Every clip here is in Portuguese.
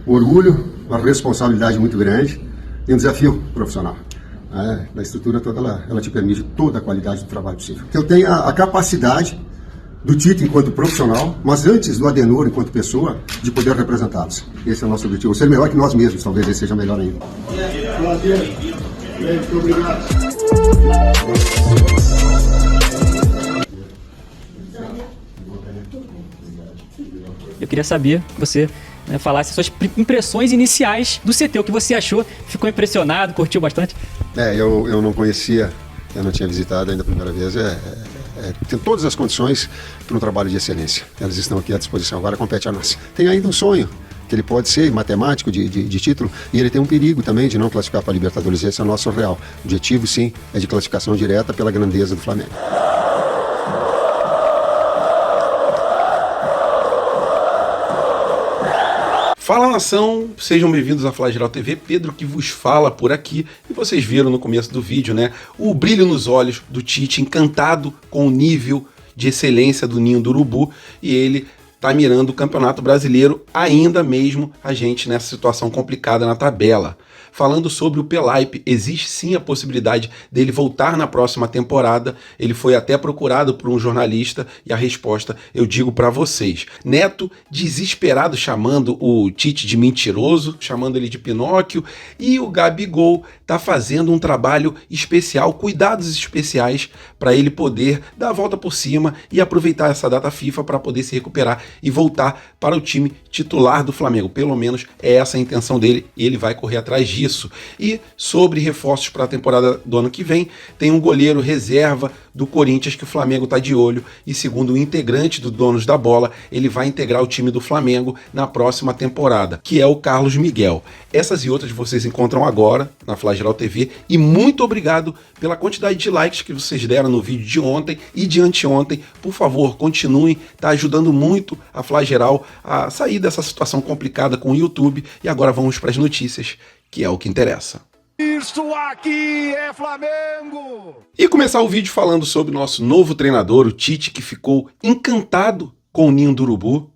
um orgulho, uma responsabilidade muito grande e um desafio profissional. A estrutura toda, ela te permite toda a qualidade do trabalho possível. Eu tenho a capacidade do Tite enquanto profissional, mas antes do Adenor enquanto pessoa, de poder representá-los. Esse é o nosso objetivo. Ser melhor que nós mesmos, talvez ele seja melhor ainda. Muito obrigado. Eu queria saber que você falasse suas impressões iniciais do CT, o que você achou, ficou impressionado, curtiu bastante? Eu não conhecia, eu não tinha visitado ainda a primeira vez, tem todas as condições para um trabalho de excelência. Elas estão aqui à disposição, agora compete a nós. Tem ainda um sonho, que ele pode ser matemático de título, e ele tem um perigo também de não classificar para a Libertadores. Esse é o nosso real objetivo, sim, é de classificação direta pela grandeza do Flamengo. Fala, nação, sejam bem-vindos à Flageral TV, Pedro que vos fala por aqui, e vocês viram no começo do vídeo, né, o brilho nos olhos do Tite, encantado com o nível de excelência do Ninho do Urubu, e ele tá mirando o Campeonato Brasileiro, ainda mesmo a gente nessa situação complicada na tabela. Falando sobre o Pelaipe, existe sim a possibilidade dele voltar na próxima temporada. Ele foi até procurado por um jornalista e a resposta eu digo para vocês. Neto, desesperado, chamando o Tite de mentiroso, chamando ele de Pinóquio, e o Gabigol tá fazendo um trabalho especial, cuidados especiais para ele poder dar a volta por cima e aproveitar essa data FIFA para poder se recuperar e voltar para o time titular do Flamengo. Pelo menos é essa a intenção dele e ele vai correr atrás disso. E sobre reforços para a temporada do ano que vem, tem um goleiro reserva do Corinthians que o Flamengo está de olho e, segundo o integrante do Donos da Bola, ele vai integrar o time do Flamengo na próxima temporada, que é o Carlos Miguel. Essas e outras vocês encontram agora na Flageral TV e muito obrigado pela quantidade de likes que vocês deram no vídeo de ontem e de anteontem. Por favor, continuem, tá ajudando muito a Flageral a sair dessa situação complicada com o YouTube. E agora vamos para as notícias, que é o que interessa. Isso aqui é Flamengo! E começar o vídeo falando sobre o nosso novo treinador, o Tite, que ficou encantado com o Ninho do Urubu,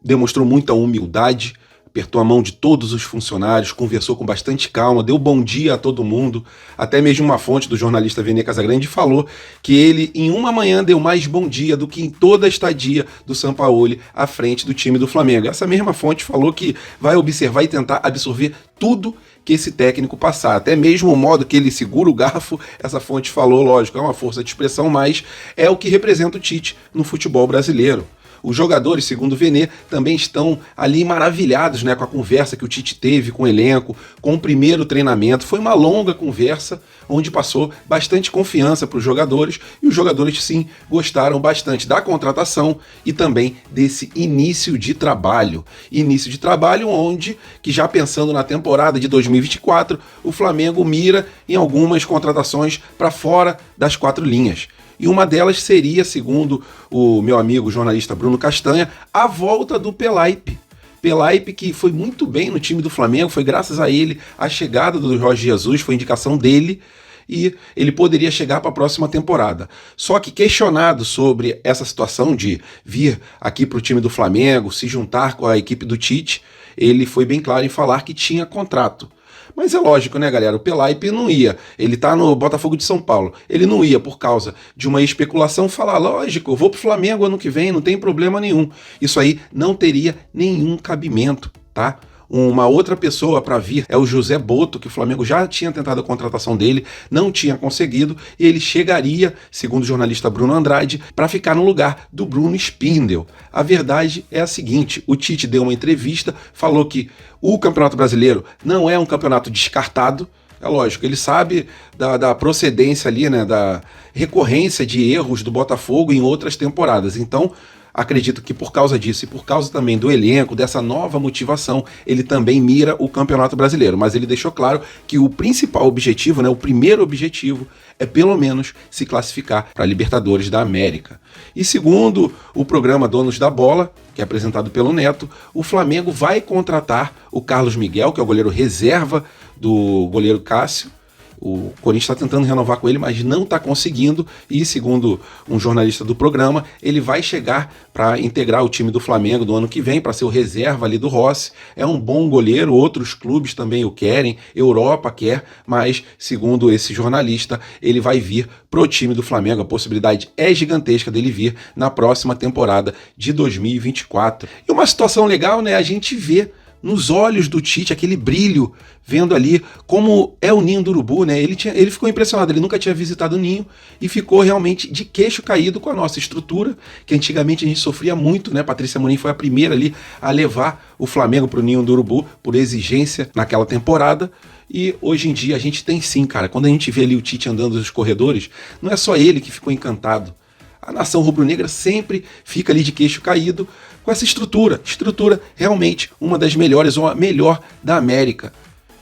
demonstrou muita humildade, apertou a mão de todos os funcionários, conversou com bastante calma, deu bom dia a todo mundo. Até mesmo uma fonte do jornalista Vene Casagrande falou que ele, em uma manhã, deu mais bom dia do que em toda a estadia do Sampaoli à frente do time do Flamengo. Essa mesma fonte falou que vai observar e tentar absorver tudo que esse técnico passar. Até mesmo o modo que ele segura o garfo, essa fonte falou, lógico, é uma força de expressão, mas é o que representa o Tite no futebol brasileiro. Os jogadores, segundo o Vene, também estão ali maravilhados, né, com a conversa que o Tite teve com o elenco, com o primeiro treinamento. Foi uma longa conversa, onde passou bastante confiança para os jogadores, e os jogadores, sim, gostaram bastante da contratação e também desse início de trabalho. Início de trabalho onde, que já pensando na temporada de 2024, o Flamengo mira em algumas contratações para fora das quatro linhas. E uma delas seria, segundo o meu amigo jornalista Bruno Castanha, a volta do Pelaipe. Pelaipe, que foi muito bem no time do Flamengo, foi graças a ele a chegada do Jorge Jesus, foi indicação dele, e ele poderia chegar para a próxima temporada. Só que questionado sobre essa situação de vir aqui para o time do Flamengo, se juntar com a equipe do Tite, ele foi bem claro em falar que tinha contrato. Mas é lógico, né, galera? O Pelaipe não ia. Ele tá no Botafogo de São Paulo. Ele não ia por causa de uma especulação falar, lógico, eu vou pro Flamengo ano que vem, não tem problema nenhum. Isso aí não teria nenhum cabimento, tá? Uma outra pessoa para vir é o José Boto, que o Flamengo já tinha tentado a contratação dele, não tinha conseguido, e ele chegaria, segundo o jornalista Bruno Andrade, para ficar no lugar do Bruno Spindel. A verdade é a seguinte, o Tite deu uma entrevista, falou que o Campeonato Brasileiro não é um campeonato descartado. É lógico, ele sabe da procedência ali, né, da recorrência de erros do Botafogo em outras temporadas. Então, acredito que por causa disso e por causa também do elenco, dessa nova motivação, ele também mira o Campeonato Brasileiro. Mas ele deixou claro que o principal objetivo, né, o primeiro objetivo, é pelo menos se classificar para a Libertadores da América. E segundo o programa Donos da Bola, que é apresentado pelo Neto, o Flamengo vai contratar o Carlos Miguel, que é o goleiro reserva do goleiro Cássio, O Corinthians está tentando renovar com ele, mas não está conseguindo. E segundo um jornalista do programa, ele vai chegar para integrar o time do Flamengo do ano que vem, para ser o reserva ali do Rossi. É um bom goleiro, outros clubes também o querem, Europa quer, mas segundo esse jornalista, ele vai vir pro time do Flamengo. A possibilidade é gigantesca dele vir na próxima temporada de 2024. E uma situação legal, né? A gente vê nos olhos do Tite aquele brilho, vendo ali como é o ninho do urubu, né? Ele ficou impressionado, ele nunca tinha visitado o ninho e ficou realmente de queixo caído com a nossa estrutura, que antigamente a gente sofria muito, né? Patrícia Amorim foi a primeira ali a levar o Flamengo pro ninho do urubu por exigência naquela temporada. E hoje em dia a gente tem sim, cara. Quando a gente vê ali o Tite andando nos corredores, não é só ele que ficou encantado. A nação rubro-negra sempre fica ali de queixo caído com essa estrutura realmente uma das melhores, ou a melhor da América.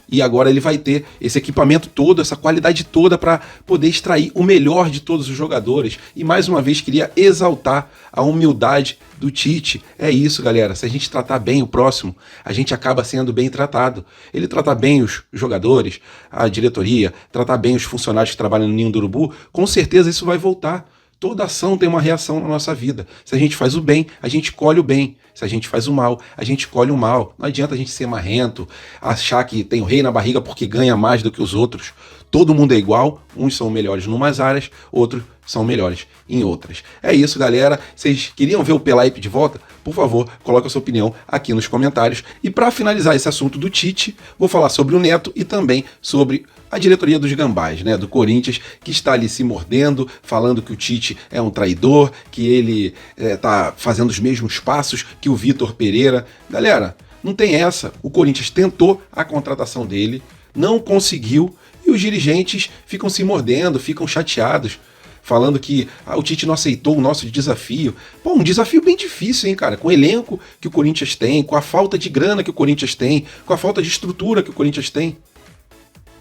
E agora ele vai ter esse equipamento todo, essa qualidade toda para poder extrair o melhor de todos os jogadores. E mais uma vez queria exaltar a humildade do Tite. É isso, galera. Se a gente tratar bem o próximo, a gente acaba sendo bem tratado. Ele tratar bem os jogadores, a diretoria, tratar bem os funcionários que trabalham no Ninho do Urubu, com certeza isso vai voltar. Toda ação tem uma reação na nossa vida. Se a gente faz o bem, a gente colhe o bem. Se a gente faz o mal, a gente colhe o mal. Não adianta a gente ser marrento, achar que tem o rei na barriga porque ganha mais do que os outros. Todo mundo é igual, uns são melhores em umas áreas, outros são melhores em outras. É isso, galera. Vocês queriam ver o Pelaipe de volta? Por favor, coloque a sua opinião aqui nos comentários. E para finalizar esse assunto do Tite, vou falar sobre o Neto e também sobre a diretoria dos Gambás, né, do Corinthians, que está ali se mordendo, falando que o Tite é um traidor, que ele tá fazendo os mesmos passos que o Vitor Pereira. Galera, não tem essa. O Corinthians tentou a contratação dele, não conseguiu, e os dirigentes ficam se mordendo, ficam chateados, falando que o Tite não aceitou o nosso desafio. Pô, um desafio bem difícil, hein, cara? Com o elenco que o Corinthians tem, com a falta de grana que o Corinthians tem, com a falta de estrutura que o Corinthians tem.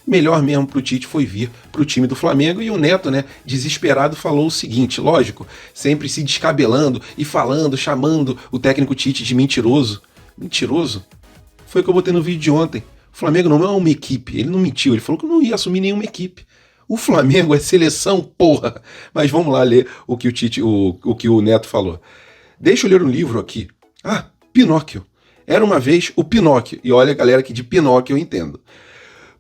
Melhor mesmo pro Tite foi vir pro time do Flamengo, e o Neto, né, desesperado, falou o seguinte, lógico, sempre se descabelando e falando, chamando o técnico Tite de mentiroso. Mentiroso? Foi o que eu botei no vídeo de ontem. O Flamengo não é uma equipe, ele não mentiu, ele falou que não ia assumir nenhuma equipe. O Flamengo é seleção, porra! Mas vamos lá ler o que o que o Neto falou. Deixa eu ler um livro aqui. Ah, Pinóquio. Era uma vez o Pinóquio. E olha, galera, que de Pinóquio eu entendo.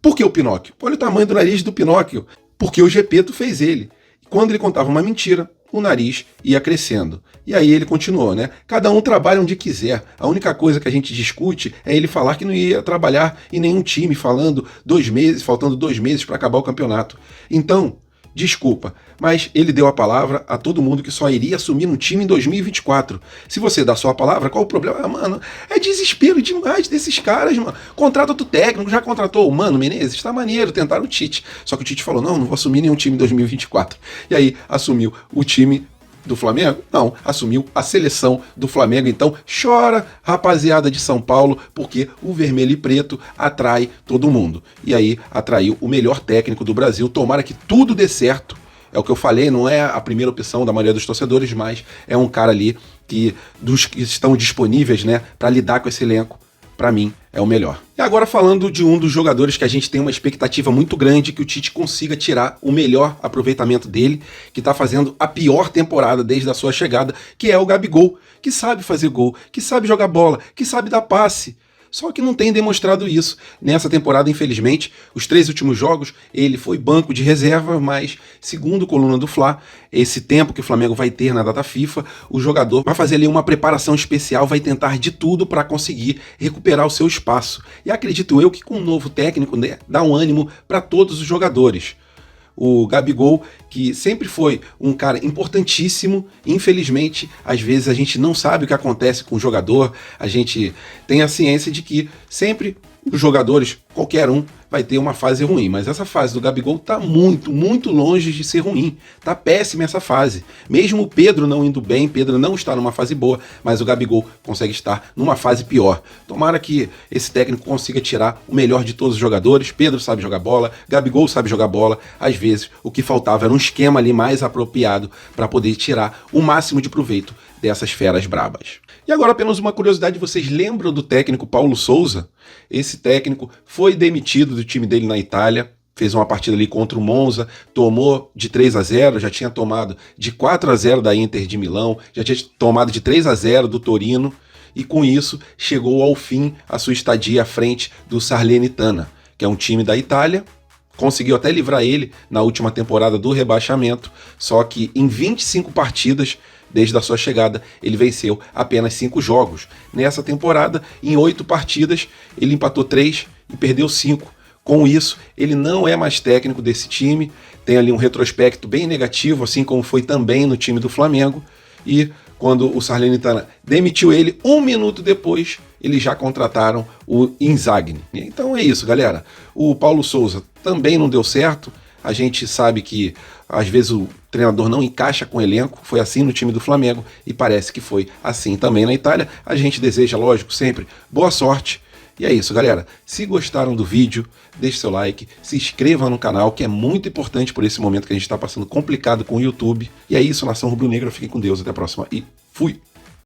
Por que o Pinóquio? Olha o tamanho do nariz do Pinóquio. Porque o Gepeto fez ele. Quando ele contava uma mentira, o nariz ia crescendo. E aí ele continuou, né? Cada um trabalha onde quiser. A única coisa que a gente discute é ele falar que não ia trabalhar em nenhum time, faltando 2 meses para acabar o campeonato. Então, desculpa, mas ele deu a palavra a todo mundo que só iria assumir no time em 2024. Se você dá só a palavra, qual o problema? Mano, é desespero demais desses caras, mano. Contrata outro técnico, já contratou o Mano Menezes, tá maneiro, tentaram o Tite. Só que o Tite falou, não vou assumir nenhum time em 2024. E aí, assumiu o time do Flamengo? Não, assumiu a seleção do Flamengo. Então chora, rapaziada de São Paulo, porque o vermelho e preto atrai todo mundo. E aí atraiu o melhor técnico do Brasil. Tomara que tudo dê certo. É o que eu falei, não é a primeira opção da maioria dos torcedores, mas é um cara ali que, dos que estão disponíveis, né, para lidar com esse elenco, para mim, é o melhor. E agora falando de um dos jogadores que a gente tem uma expectativa muito grande que o Tite consiga tirar o melhor aproveitamento dele, que tá fazendo a pior temporada desde a sua chegada, que é o Gabigol, que sabe fazer gol, que sabe jogar bola, que sabe dar passe. Só que não tem demonstrado isso. Nessa temporada, infelizmente, os 3 últimos jogos, ele foi banco de reserva, mas, segundo coluna do Fla, esse tempo que o Flamengo vai ter na data FIFA, o jogador vai fazer ali uma preparação especial, vai tentar de tudo para conseguir recuperar o seu espaço. E acredito eu que com um novo técnico, né, dá um ânimo para todos os jogadores. O Gabigol, que sempre foi um cara importantíssimo, infelizmente, às vezes a gente não sabe o que acontece com o jogador, a gente tem a ciência de que sempre os jogadores, qualquer um, vai ter uma fase ruim, mas essa fase do Gabigol tá muito, muito longe de ser ruim, tá péssima essa fase. Mesmo o Pedro não indo bem, Pedro não está numa fase boa, mas o Gabigol consegue estar numa fase pior. Tomara que esse técnico consiga tirar o melhor de todos os jogadores. Pedro sabe jogar bola, Gabigol sabe jogar bola, às vezes o que faltava era um esquema ali mais apropriado para poder tirar o máximo de proveito dessas feras brabas. E agora apenas uma curiosidade, vocês lembram do técnico Paulo Sousa? Esse técnico foi demitido do time dele na Itália, fez uma partida ali contra o Monza, tomou de 3-0, já tinha tomado de 4-0 da Inter de Milão, já tinha tomado de 3-0 do Torino, e com isso chegou ao fim a sua estadia à frente do Salernitana, que é um time da Itália. Conseguiu até livrar ele na última temporada do rebaixamento, só que em 25 partidas desde a sua chegada, ele venceu apenas 5 jogos. Nessa temporada, em 8 partidas, ele empatou 3 e perdeu 5. Com isso, ele não é mais técnico desse time, tem ali um retrospecto bem negativo, assim como foi também no time do Flamengo, e quando o Salernitana demitiu ele, 1 minuto depois, eles já contrataram o Inzaghi. Então é isso, galera. O Paulo Sousa também não deu certo. A gente sabe que às vezes o treinador não encaixa com o elenco, foi assim no time do Flamengo e parece que foi assim também na Itália. A gente deseja, lógico, sempre boa sorte. E é isso, galera. Se gostaram do vídeo, deixe seu like, se inscreva no canal, que é muito importante por esse momento que a gente está passando complicado com o YouTube. E é isso, Nação Rubro-Negra. Fiquem com Deus, até a próxima e fui!